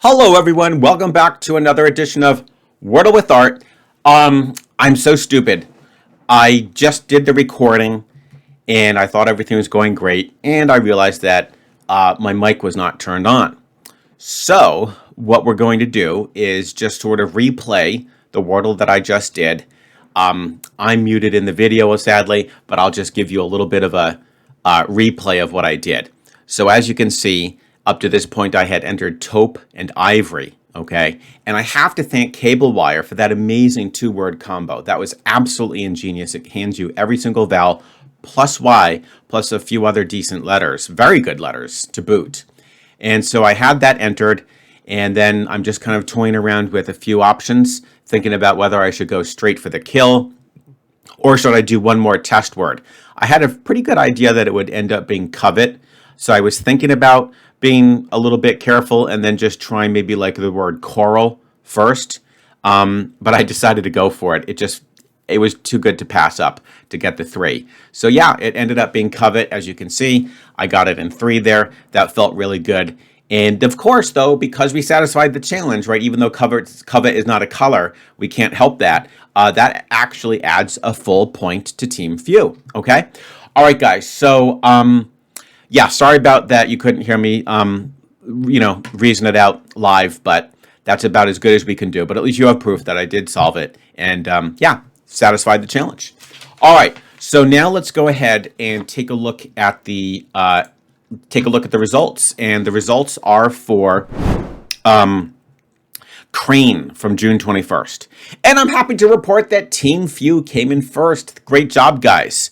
Hello everyone, welcome back to another edition of Wordle with Art. I'm so stupid. I just did the recording and I thought everything was going great, and I realized that my mic was not turned on. So what we're going to do is just sort of replay the Wordle that I just did. I'm muted in the video, sadly, but I'll just give you a little bit of a replay of what I did. So as you can see, up to this point, I had entered taupe and ivory, okay? And I have to thank Cable Wire for that amazing two-word combo. That was absolutely ingenious. It hands you every single vowel plus Y plus a few other decent letters, very good letters to boot. And so I had that entered, and then I'm just kind of toying around with a few options, thinking about whether I should go straight for the kill or should I do one more test word. I had a pretty good idea that it would end up being covet, so I was thinking about being a little bit careful and then just trying maybe like the word coral first. But I decided to go for it. It was too good to pass up to get the 3. So yeah, it ended up being covet. As you can see, I got it in 3 there. That felt really good. And of course, though, because we satisfied the challenge, right, even though covet is not a color, we can't help that. That actually adds a full point to Team Few, okay? All right, guys, so yeah, sorry about that. You couldn't hear me, reason it out live, but that's about as good as we can do. But at least you have proof that I did solve it, and yeah, satisfied the challenge. All right, so now let's go ahead and take a look at the results, and the results are for Crane from June 21st, and I'm happy to report that Team Few came in first. Great job, guys.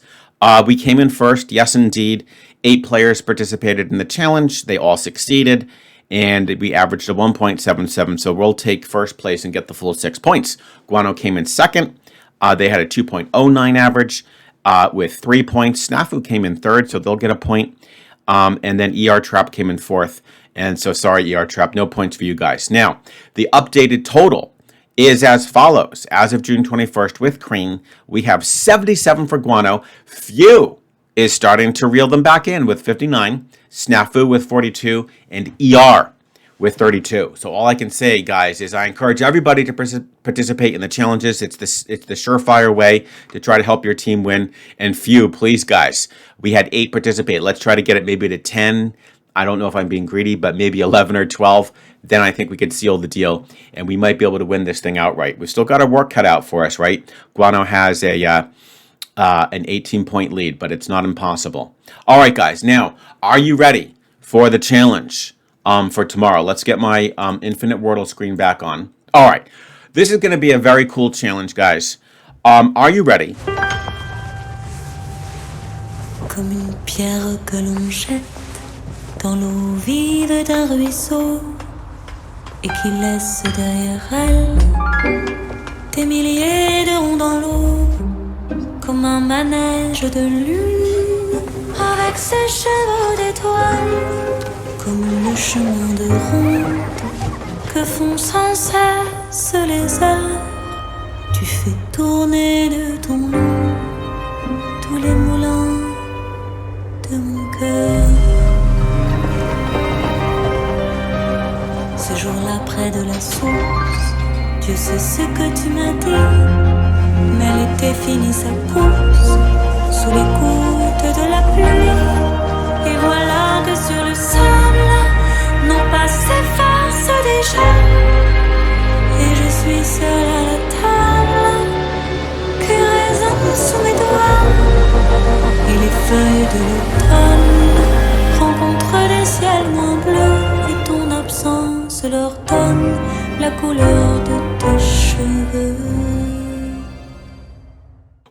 We came in first, yes, indeed. 8 players participated in the challenge. They all succeeded, and we averaged a 1.77, so we'll take first place and get the full 6 points. Guano came in second. They had a 2.09 average with 3 points. Snafu came in third, so they'll get a point. And then ER Trap came in fourth, and so sorry, ER Trap, no points for you guys. Now, the updated total is as follows. As of June 21st with Crane, we have 77 for Guano. Few is starting to reel them back in with 59, Snafu with 42, and ER with 32. So all I can say, guys, is I encourage everybody to participate in the challenges. It's the surefire way to try to help your team win. And Few, please, guys, we had 8 participate. Let's try to get it maybe to 10. I don't know if I'm being greedy, but maybe 11 or 12. Then I think we could seal the deal, and we might be able to win this thing outright. We've still got our work cut out for us, right? Guano has an 18-point lead, but it's not impossible. All right, guys. Now, are you ready for the challenge for tomorrow? Let's get my Infinite Wordle screen back on. All right. This is going to be a very cool challenge, guys. Are you ready? Comme une pierre que l'on jette dans l'eau vide d'un ruisseau et qui laisse derrière elle des milliers de ronds dans l'eau, comme un manège de lune avec ses chevaux d'étoiles, comme le chemin de ronde que font sans cesse les heures. Tu fais tourner de ton nom tous les moulins de mon cœur. Ce jour-là près de la source, Dieu sait ce que tu m'as dit, mais l'été finit sa course sous les gouttes de la pluie. Et voilà que sur le sable, nos pas s'effacent déjà. Et je suis seule à la table, qui résonne sous mes doigts. Et les feuilles de l'automne rencontrent des ciels moins bleus, et ton absence leur donne la couleur de tes cheveux.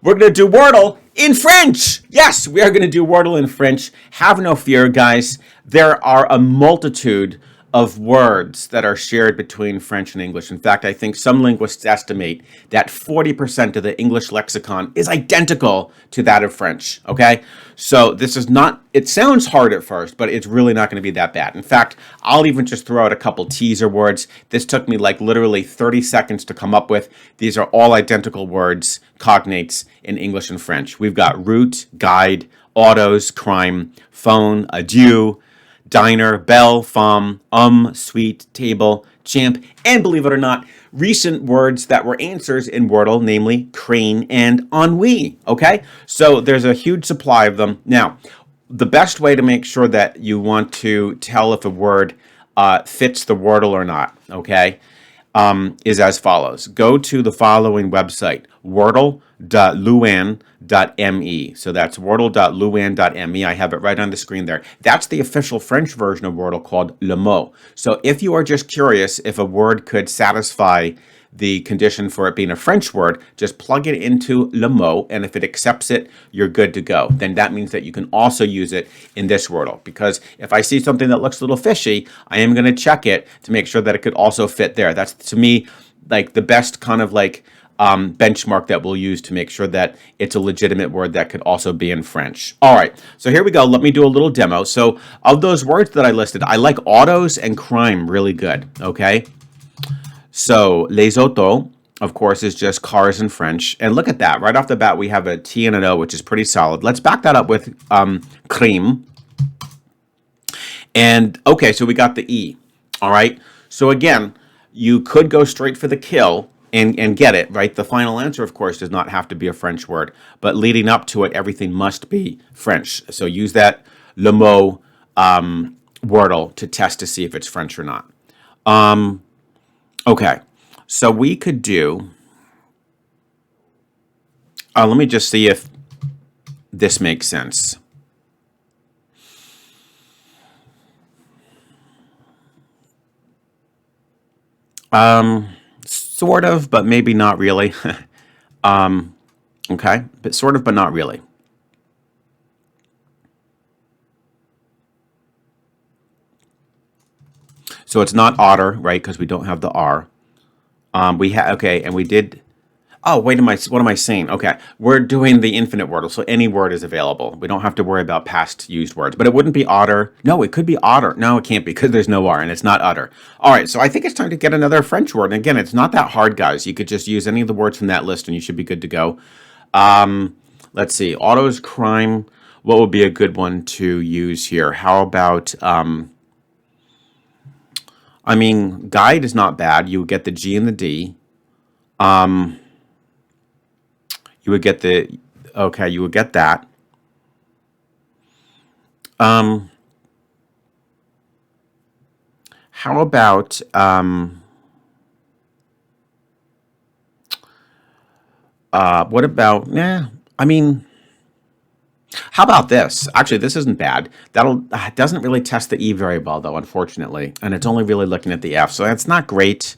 We're going to do Wordle in French. Yes, we are going to do Wordle in French. Have no fear, guys. There are a multitude of words that are shared between French and English. In fact, I think some linguists estimate that 40% of the English lexicon is identical to that of French, okay? So this is not, it sounds hard at first, but it's really not going to be that bad. In fact, I'll even just throw out a couple teaser words. This took me like literally 30 seconds to come up with. These are all identical words, cognates in English and French. We've got route, guide, autos, crime, phone, adieu, diner, belle, femme, sweet, table, champ, and believe it or not, recent words that were answers in Wordle, namely crane and ennui. Okay, so there's a huge supply of them. Now, the best way to make sure that you want to tell if a word fits the Wordle or not, okay, is as follows. Go to the following website, wordle.luan.me. So that's wordle.luan.me. I have it right on the screen there. That's the official French version of Wordle called Le Mot. So if you are just curious if a word could satisfy the condition for it being a French word, just plug it into Le Mot, and if it accepts it, you're good to go. Then that means that you can also use it in this Wordle, because if I see something that looks a little fishy, I am going to check it to make sure that it could also fit there. That's, to me, like the best kind of like benchmark that we'll use to make sure that it's a legitimate word that could also be in French. All right, so here we go. Let me do a little demo. So of those words that I listed, I like autos and crime really good, okay? So, les autos, of course, is just cars in French. And look at that. Right off the bat, we have a T and an O, which is pretty solid. Let's back that up with crime. And, okay, so we got the E. All right. So, again, you could go straight for the kill and get it, right? The final answer, of course, does not have to be a French word. But leading up to it, everything must be French. So, use that le mot Wordle to test to see if it's French or not. Okay, so we could do, let me just see if this makes sense. Sort of, but maybe not really. Okay, but sort of, but not really. So it's not otter, right? Because we don't have the R. We have, okay, and we did. Oh, wait, what am I saying? Okay, we're doing the infinite Wordle, so any word is available. We don't have to worry about past used words. But it wouldn't be otter. No, it could be otter. No, it can't be because there's no R and it's not utter. All right, so I think it's time to get another French word. And again, it's not that hard, guys. You could just use any of the words from that list and you should be good to go. Let's see, autos, crime. What would be a good one to use here? How about, I mean, guide is not bad. You would get the G and the D. You would get the, okay, you would get that. How about, what about, I mean, how about this? Actually, this isn't bad. It doesn't really test the E very well, though, unfortunately. And it's only really looking at the F, so that's not great.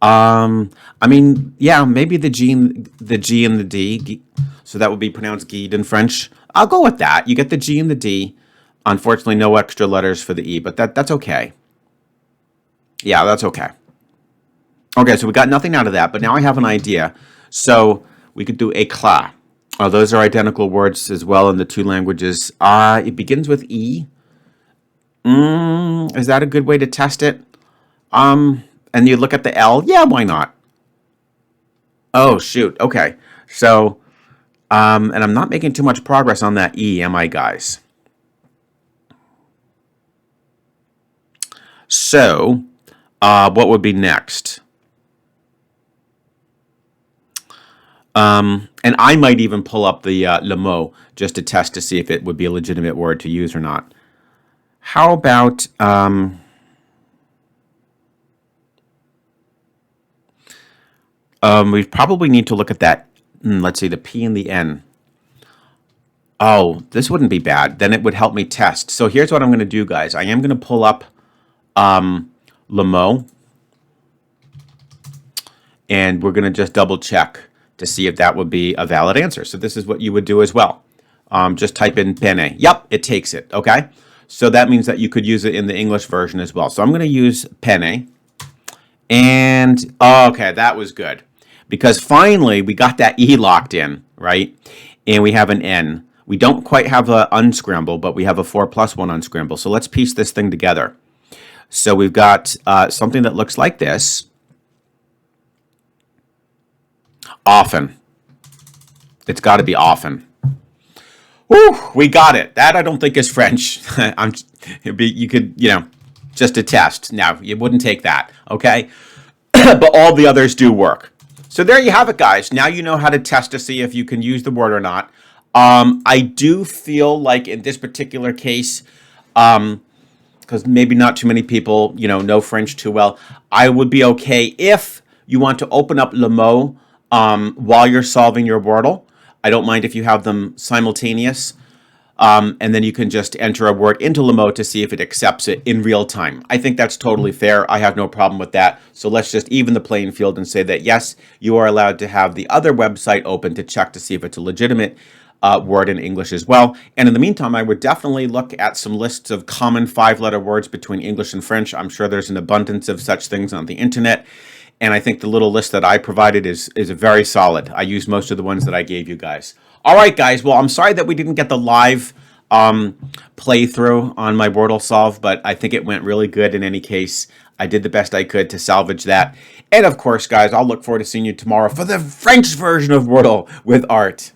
I mean, yeah, maybe the G and the D. So that would be pronounced guide in French. I'll go with that. You get the G and the D. Unfortunately, no extra letters for the E, but that's okay. Yeah, that's okay. Okay, so we got nothing out of that, but now I have an idea. So we could do éclat. Those are identical words as well in the two languages. It begins with E. Is that a good way to test it? And you look at the L. Yeah, why not? Oh, shoot. Okay. So, and I'm not making too much progress on that E, am I, guys? So, what would be next? And I might even pull up the le mot just to test to see if it would be a legitimate word to use or not. How about we probably need to look at that. Let's see, the P and the N. Oh, this wouldn't be bad. Then it would help me test. So here's what I'm going to do, guys. I am going to pull up le mot, and we're going to just double check to see if that would be a valid answer. So this is what you would do as well. Just type in penne. Yep, it takes it, okay? So that means that you could use it in the English version as well. So I'm going to use penne. And, okay, that was good. Because finally, we got that E locked in, right? And we have an N. We don't quite have an unscramble, but we have a 4+1 unscramble. So let's piece this thing together. So we've got something that looks like this. Often. It's got to be often. Whew, we got it. That I don't think is French. You could, just a test. Now, you wouldn't take that, okay? But all the others do work. So there you have it, guys. Now you know how to test to see if you can use the word or not. I do feel like in this particular case, because maybe not too many people, know French too well, I would be okay if you want to open up Le Mot while you're solving your Wordle. I don't mind if you have them simultaneous. And then you can just enter a word into Le Mot to see if it accepts it in real time. I think that's totally fair. I have no problem with that. So let's just even the playing field and say that, yes, you are allowed to have the other website open to check to see if it's a legitimate word in English as well. And in the meantime, I would definitely look at some lists of common 5-letter words between English and French. I'm sure there's an abundance of such things on the internet. And I think the little list that I provided is very solid. I used most of the ones that I gave you guys. All right, guys. Well, I'm sorry that we didn't get the live playthrough on my Wordle solve, but I think it went really good in any case. I did the best I could to salvage that. And of course, guys, I'll look forward to seeing you tomorrow for the French version of Wordle with Art.